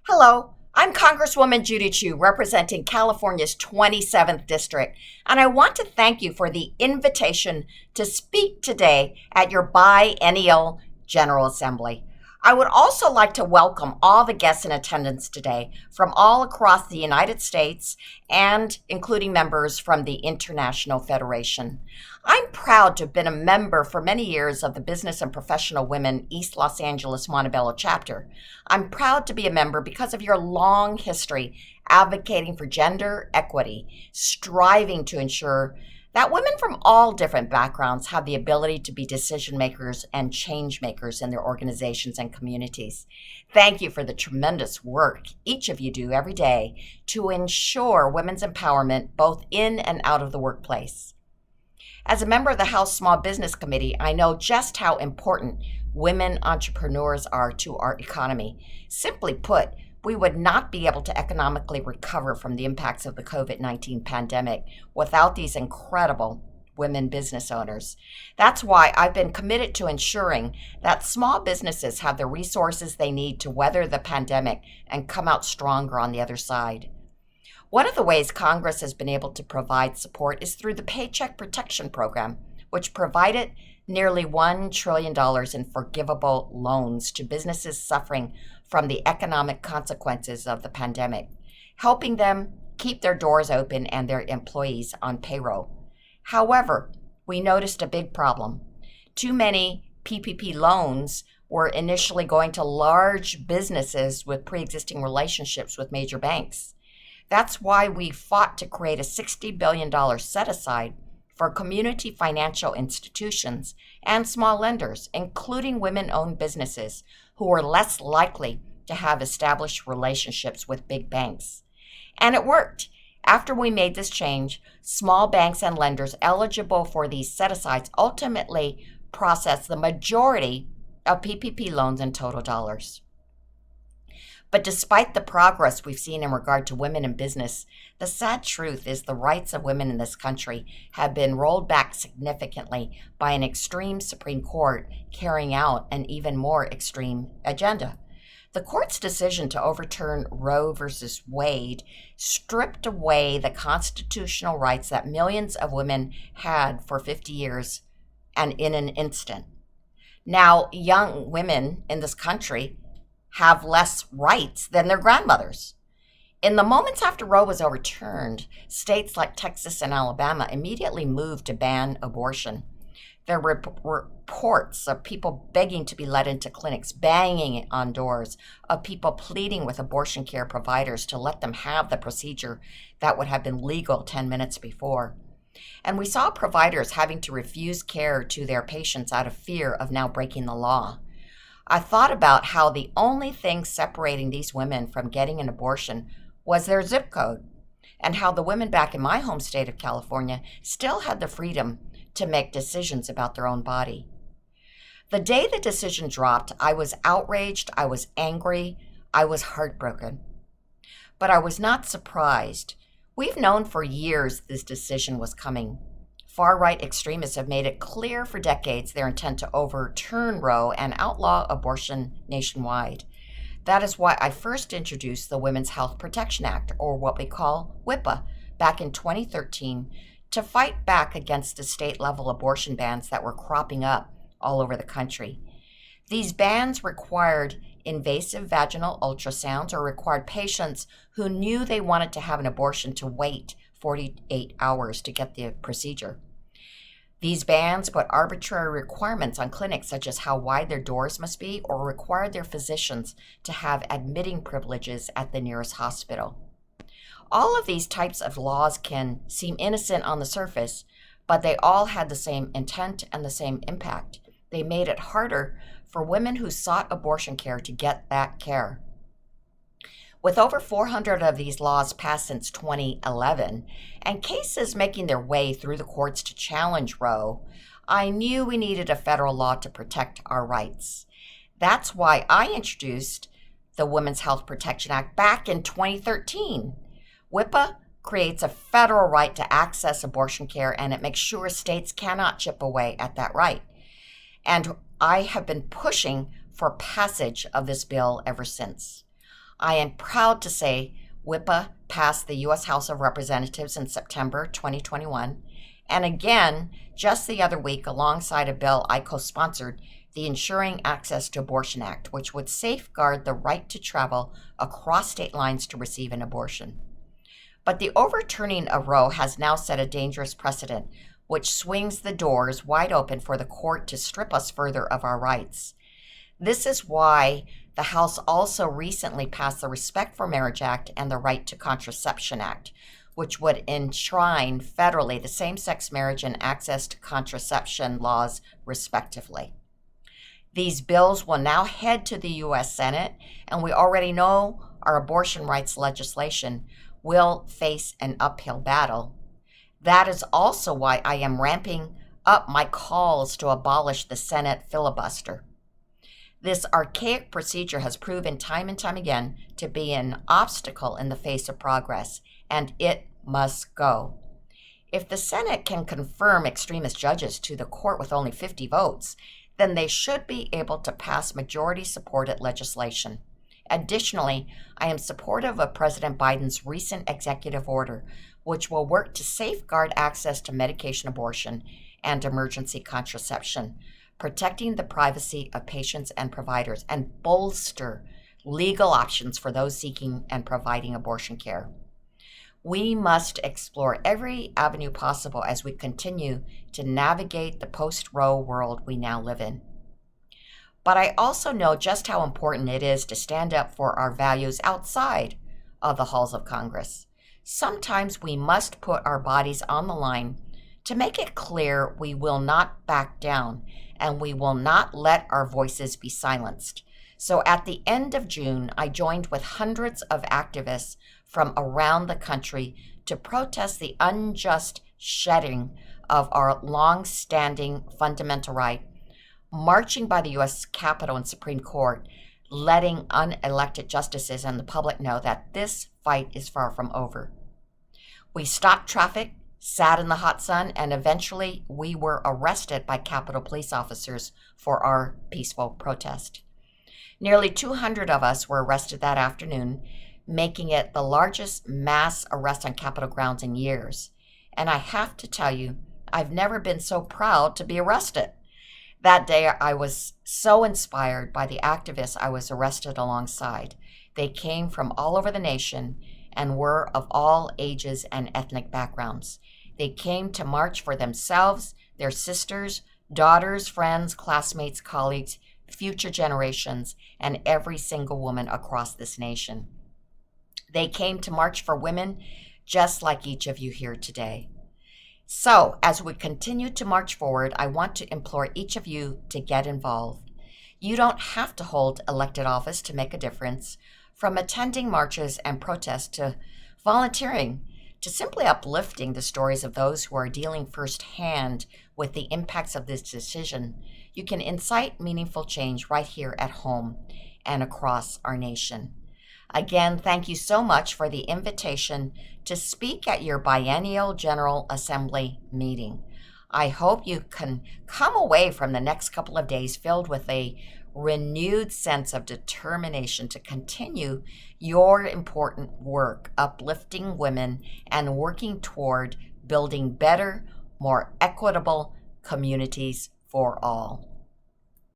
Hello, I'm Congresswoman Judy representing California's 27th District, and I want to thank you for the invitation to speak today at your biennial General Assembly. I would also like to welcome all the guests in attendance today from all across the United States and including members from the International Federation. I'm proud to have been a member for many years of the Business and Professional Women East Los Angeles Montebello chapter. I'm proud to be a member because of your long history advocating for gender equity, striving to ensure that women from all different backgrounds have the ability to be decision makers and change makers in their organizations and communities. Thank you for the tremendous work each of you do every day to ensure women's empowerment both in and out of the workplace. As a member of the House Small Business Committee, I know just how important women entrepreneurs are to our economy. Simply put, we would not be able to economically recover from the impacts of the COVID-19 pandemic without these incredible women business owners. That's why I've been committed to ensuring that small businesses have the resources they need to weather the pandemic and come out stronger on the other side. One of the ways Congress has been able to provide support is through the Paycheck Protection Program, which provided nearly $1 trillion in forgivable loans to businesses suffering from the economic consequences of the pandemic, helping them keep their doors open and their employees on payroll. However, we noticed a big problem. Too many PPP loans were initially going to large businesses with pre-existing relationships with major banks. That's why we fought to create a $60 billion set-aside for community financial institutions and small lenders, including women-owned businesses who are less likely to have established relationships with big banks. And it worked. After we made this change, small banks and lenders eligible for these set-asides ultimately processed the majority of PPP loans in total dollars. But despite the progress we've seen in regard to women in business, the sad truth is the rights of women in this country have been rolled back significantly by an extreme Supreme Court carrying out an even more extreme agenda. The court's decision to overturn Roe v. Wade stripped away the constitutional rights that millions of women had for 50 years and in an instant. Now, young women in this country have less rights than their grandmothers. In the moments after Roe was overturned, states like Texas and Alabama immediately moved to ban abortion. There were reports of people begging to be let into clinics, banging on doors, of people pleading with abortion care providers to let them have the procedure that would have been legal 10 minutes before. And we saw providers having to refuse care to their patients out of fear of now breaking the law. I thought about how the only thing separating these women from getting an abortion was their zip code, and how the women back in my home state of California still had the freedom to make decisions about their own body. The day the decision dropped, I was outraged, I was angry, I was heartbroken. But I was not surprised. We've known for years this decision was coming. Far-right extremists have made it clear for decades their intent to overturn Roe and outlaw abortion nationwide. That is why I first introduced the Women's Health Protection Act, or what we call WIPA, back in 2013 to fight back against the state-level abortion bans that were cropping up all over the country. These bans required invasive vaginal ultrasounds or required patients who knew they wanted to have an abortion to wait 48 hours to get the procedure. These bans put arbitrary requirements on clinics such as how wide their doors must be or required their physicians to have admitting privileges at the nearest hospital. All of these types of laws can seem innocent on the surface, but they all had the same intent and the same impact. They made it harder for women who sought abortion care to get that care. With over 400 of these laws passed since 2011 and cases making their way through the courts to challenge Roe, I knew we needed a federal law to protect our rights. That's why I introduced the Women's Health Protection Act back in 2013. WIPA creates a federal right to access abortion care, and it makes sure states cannot chip away at that right. And I have been pushing for passage of this bill ever since. I am proud to say WIPA passed the U.S. House of Representatives in September 2021, and again, just the other week, alongside a bill I co-sponsored, the Ensuring Access to Abortion Act, which would safeguard the right to travel across state lines to receive an abortion. But the overturning of Roe has now set a dangerous precedent, which swings the doors wide open for the court to strip us further of our rights. This is why the House also recently passed the Respect for Marriage Act and the Right to Contraception Act, which would enshrine federally the same-sex marriage and access to contraception laws, respectively. These bills will now head to the U.S. Senate, and we already know our abortion rights legislation will face an uphill battle. That is also why I am ramping up my calls to abolish the Senate filibuster. This archaic procedure has proven time and time again to be an obstacle in the face of progress, and it must go. If the Senate can confirm extremist judges to the court with only 50 votes, then they should be able to pass majority-supported legislation. Additionally, I am supportive of President Biden's recent executive order, which will work to safeguard access to medication abortion and emergency contraception, protecting the privacy of patients and providers, and bolster legal options for those seeking and providing abortion care. We must explore every avenue possible as we continue to navigate the post-Roe world we now live in. But I also know just how important it is to stand up for our values outside of the halls of Congress. Sometimes we must put our bodies on the line to make it clear we will not back down and we will not let our voices be silenced. So at the end of June, I joined with hundreds of activists from around the country to protest the unjust shedding of our long-standing fundamental right, marching by the U.S. Capitol and Supreme Court, letting unelected justices and the public know that this fight is far from over. We stopped traffic, sat in the hot sun, and eventually we were arrested by Capitol police officers for our peaceful protest. Nearly 200 of us were arrested that afternoon, making it the largest mass arrest on Capitol grounds in years. And I have to tell you, I've never been so proud to be arrested. That day, I was so inspired by the activists I was arrested alongside. They came from all over the nation and were of all ages and ethnic backgrounds. They came to march for themselves, their sisters, daughters, friends, classmates, colleagues, future generations, and every single woman across this nation. They came to march for women just like each of you here today. So, as we continue to march forward, I want to implore each of you to get involved. You don't have to hold elected office to make a difference, from attending marches and protests to volunteering, to simply uplifting the stories of those who are dealing firsthand with the impacts of this decision. You can incite meaningful change right here at home and across our nation. Again, thank you so much for the invitation to speak at your biennial General Assembly meeting. I hope you can come away from the next couple of days filled with a renewed sense of determination to continue your important work, uplifting women and working toward building better, more equitable communities for all.